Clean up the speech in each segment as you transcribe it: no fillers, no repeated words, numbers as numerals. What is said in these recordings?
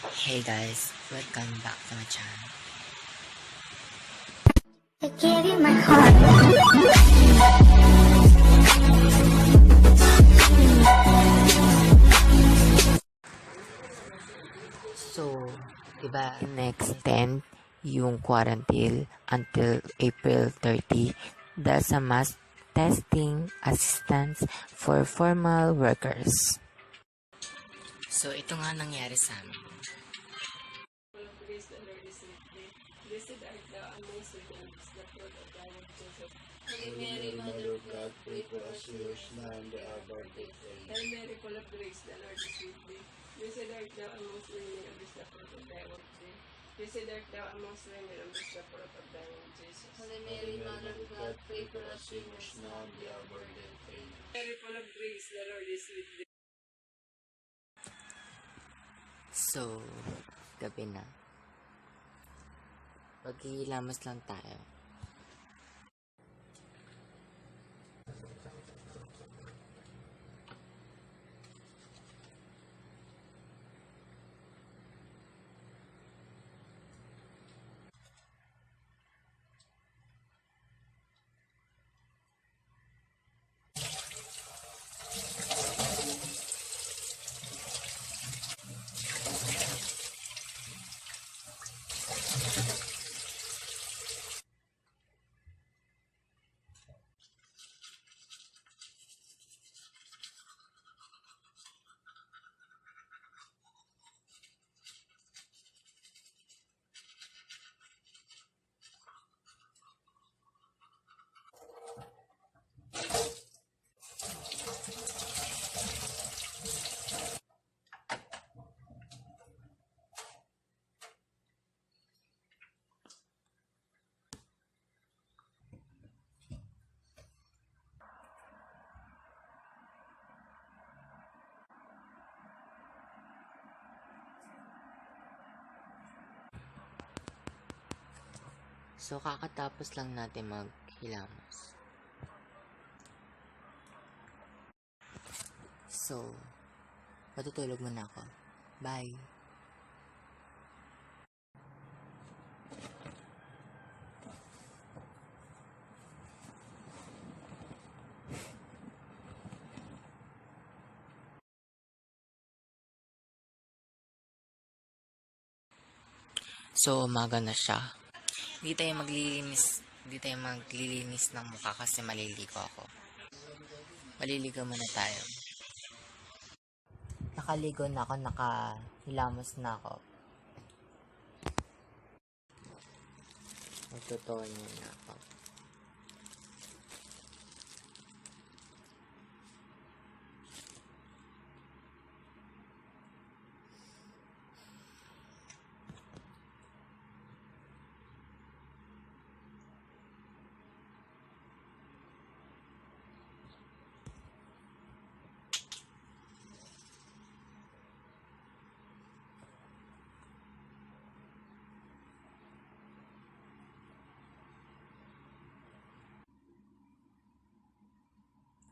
Hey guys, welcome back to my channel. I gave you my heart. So, diba in-extend yung quarantine until April 30 dahil sa mass testing assistance for formal workers. So, ito nga nangyari sa amin. Praise the Lord is with thee. Blessed art thou amongst women, the fruit of thy womb, Jesus. Holy Mary, Mother of God, pray for us sinners now and the hour of our death. Amen. Hail Mary, full of grace, the Lord is with thee. Blessed art thou amongst women, and blessed the fruit of thy womb, Jesus. Blessed art thou amongst women, and blessed the fruit of thy womb, Jesus. Holy Mary, Mother of God, pray for us sinners now and the hour of our death. Amen. Mary, full of grace, the Lord is with thee. So, gabi na. Maghihilamas lang tayo. So, kakatapos lang natin maghilamos. So, matutulog muna ako. Bye! So, umaga na siya. Di tayo maglilinis ng mukha kasi maliligo ako. Maliligo muna tayo. Nakaligo na ako, nakahilamos na ako. Magtutonyo na ako.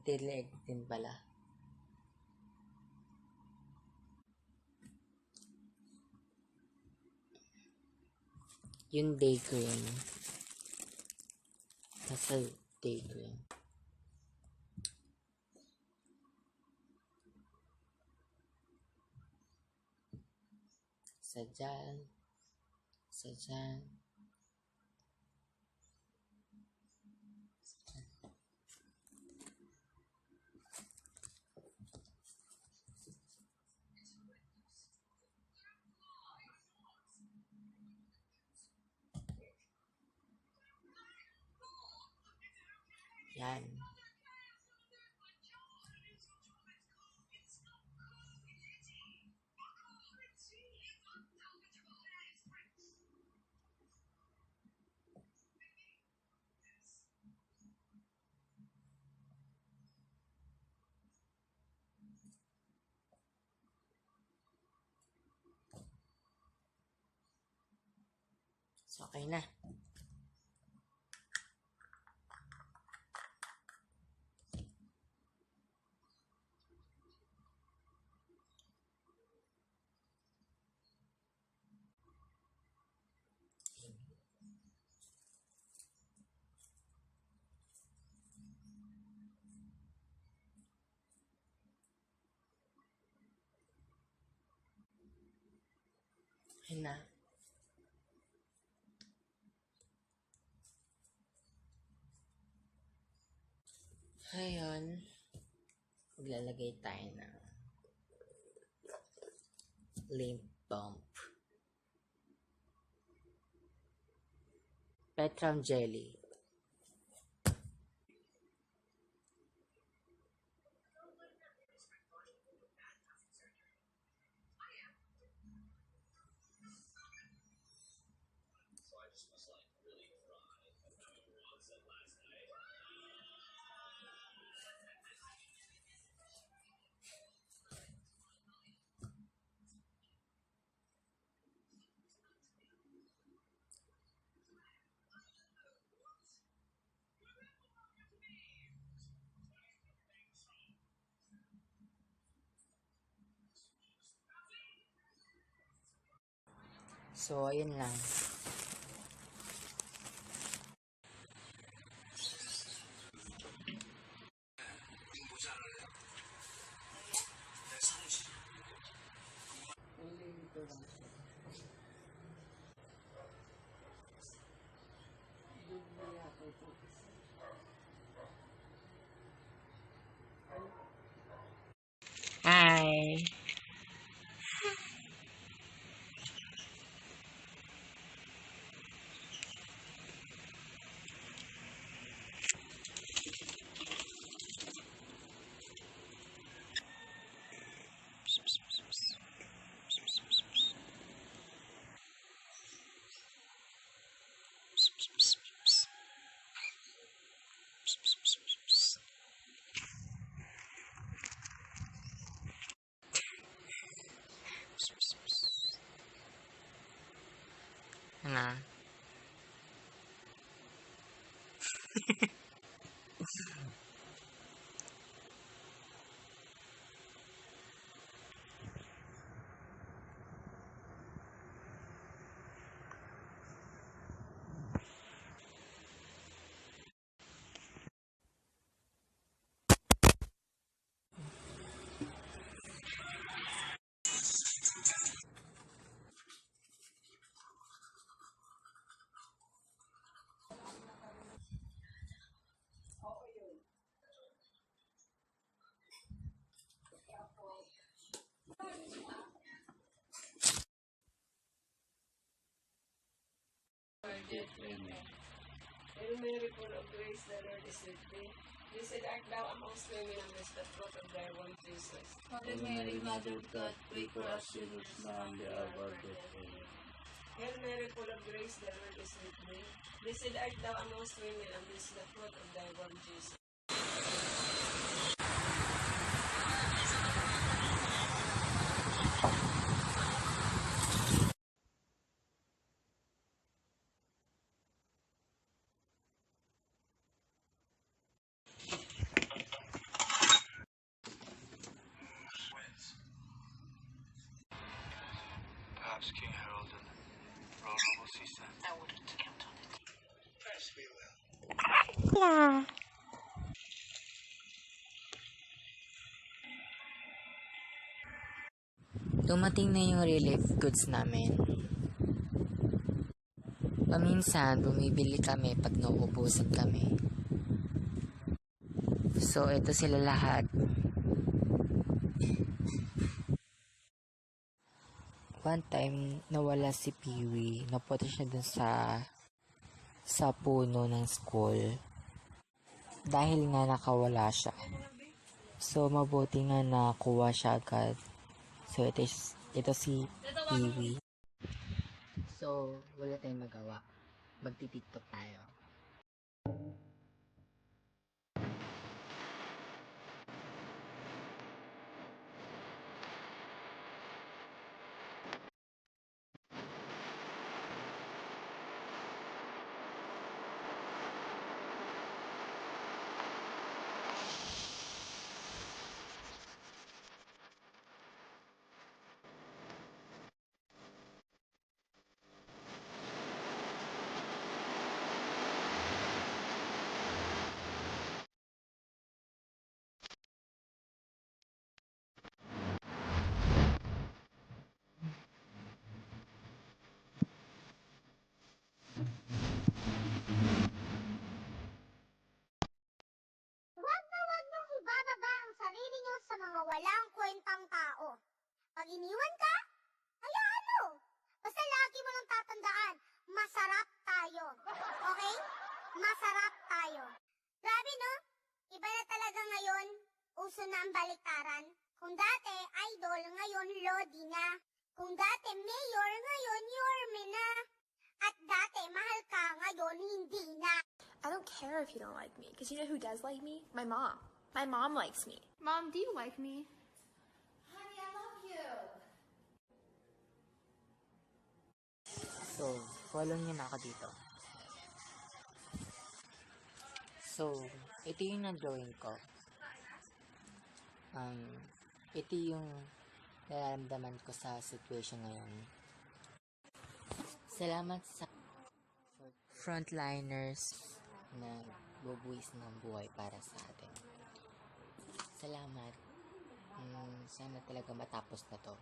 Tileg din pala. Yung day cream. Nasa day cream. Sadyan. Yan. So, okay na. Yun na. Ngayon, maglalagay tayo ng lip balm. Petram jelly. So, ayun lang. Hi! Ano? Hail Mary, full of grace, the Lord is with thee. Blessed art thou amongst women, and blessed the fruit of thy womb, Jesus. Holy Mary, Mother of God, pray for us sinners now and the hour of our death. Amen. Hail Mary, full of grace, the Lord is with thee. Blessed art thou amongst women, and blessed the fruit of thy womb, Jesus. Perhaps King Harold and Roland will see sense. I wouldn't count on it. Dumating na yung relief goods namin. Paminsan, bumibili kami pag nauubusan kami. So, ito sila lahat. One time, nawala si Peewee. Napunta siya dun sa puno ng school. Dahil nga nakawala siya. So, mabuti nga nakuha siya agad. So, ito si Peewee. So, wala tayong magawa. Magti-tiktok tayo. tandaan, masarap tayo. Okay? Masarap tayo. Grabe, no? Iba na talaga ngayon. Uso na ang baliktaran. Kung dati, idol, ngayon, lodi na. Kung dati, mayor, ngayon, yorme na. At dati, mahal ka, ngayon, hindi na. I don't care if you don't like me, because you know who does like me? My mom. My mom likes me. Mom, do you like me? Honey, I love you. So, follow niyo na ako dito. So, ito yung na-drawing ko. Ito yung nararamdaman ko sa situation ngayon. Salamat sa frontliners na bubuwis ng buhay para sa atin. Salamat. Sana talaga matapos na to.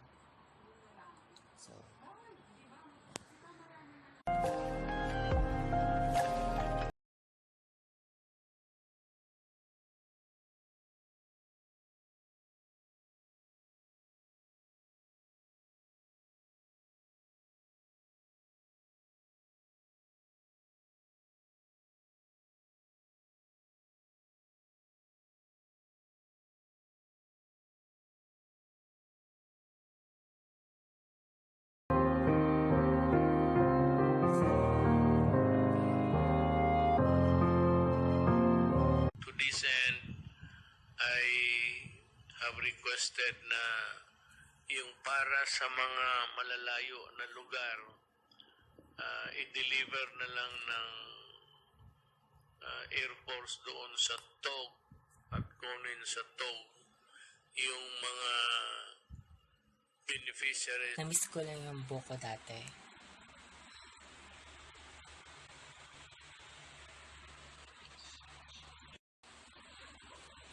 So, To this end, I have requested na yung para sa mga malalayo na lugar, i-deliver na lang ng Air Force doon sa TOG at kunin sa TOG yung mga beneficiaries. na-miss ko lang yung buko dati.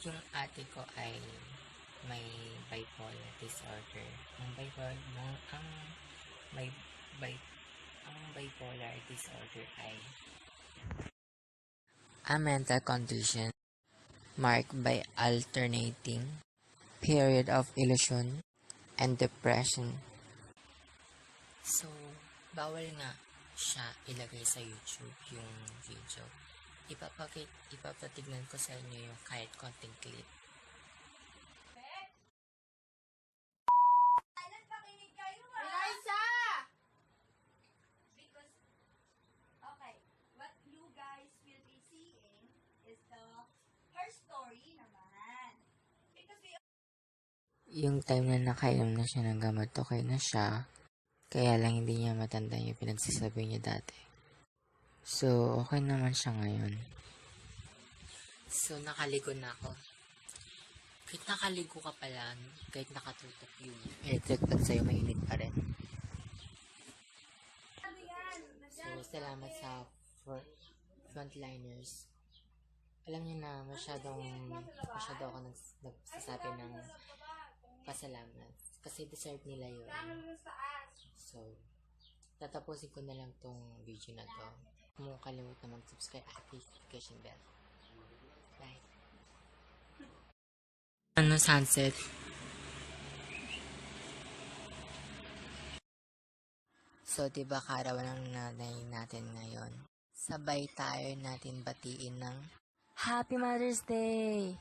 Yung ate ko ay may bipolar disorder. Ang bipolar disorder ay a mental condition marked by alternating period of illusion and depression. So, bawal nga siya ilagay sa YouTube yung video. Ipapatignan ko sa inyo yung kahit konting clip. Eliza! Because, okay, what you guys will be seeing is her story naman. Because we Yung time na nakainom na siya ng gamot, okay na siya. Kaya lang hindi niya matanda yung pinagsasabi niya dati. So, okay naman siya ngayon. So, nakaligo na ako. Kahit nakaligo ka pa lang, kahit nakatutok yung electric pan sa'yo, mainit pa rin. So, salamat sa frontliners. Alam niyo na, masyado ako nagsasabi ng pasalamat. Kasi deserve nila yun. So, tatapusin ko na lang tong video na to. Huwag mong kalimutan mag-subscribe at notification bell. Bye. Ano sunset? So, diba karawan ng nanay natin ngayon? Sabay tayo natin batiin ng Happy Mother's Day!